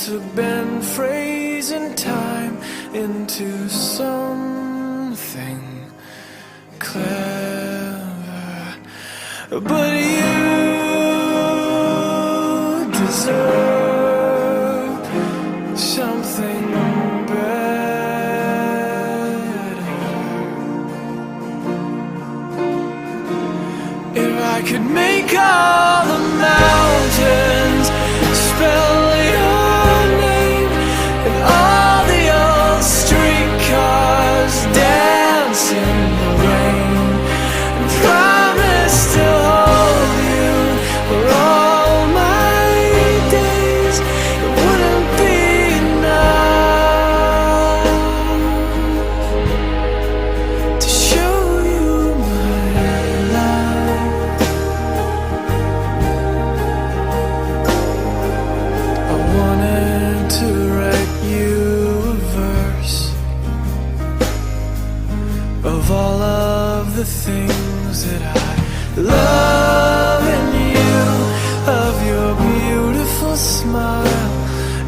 to bend phrase and time into something clever, but you deserve something better. If I could make all the mountains spell your name, and all the old streetcars dance in the rain, and promise to hold you for all my days, it wouldn't be enough to show you my life. I wanted to write you a verse of all of the things that I love in you, of your beautiful smile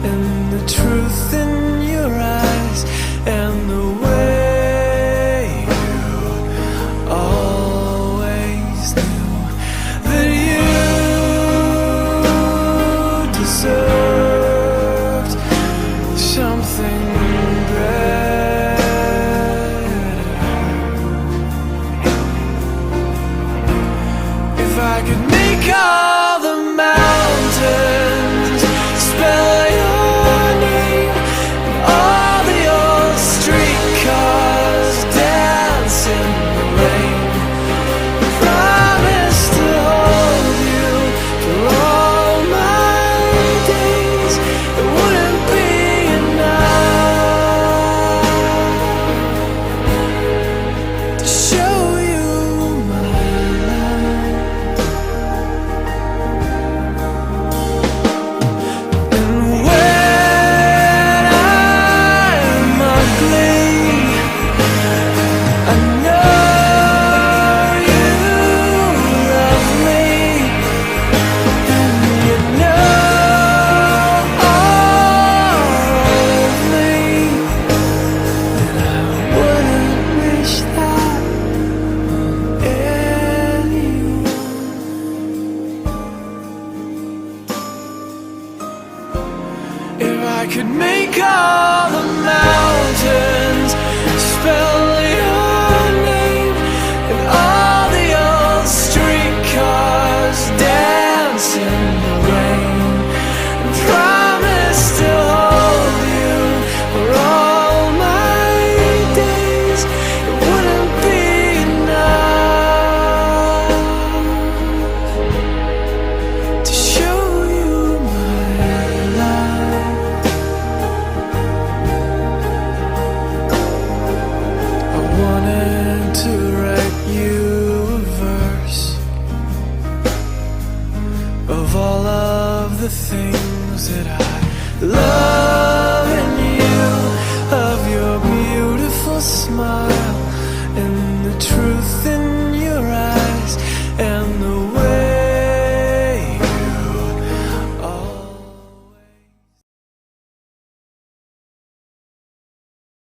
and the truth in your eyes, and the way you always knew that you deserved something better. If I could make all the mountains spell your name, and all the old streetcars dance in the rain, promise to hold you for all my days, it wouldn't be enough to show you my life. And when I'm ugly, I know you love me, and you know all of me, and I wouldn't wish that on anyone. If I could make all the mountains spell your name, and all the old streetcars dance in the rain, and promise to hold you for all my days, it wouldn't be enough to show you my life. I wanted to write you a verse of all of the things that I love in you, of your beautiful smile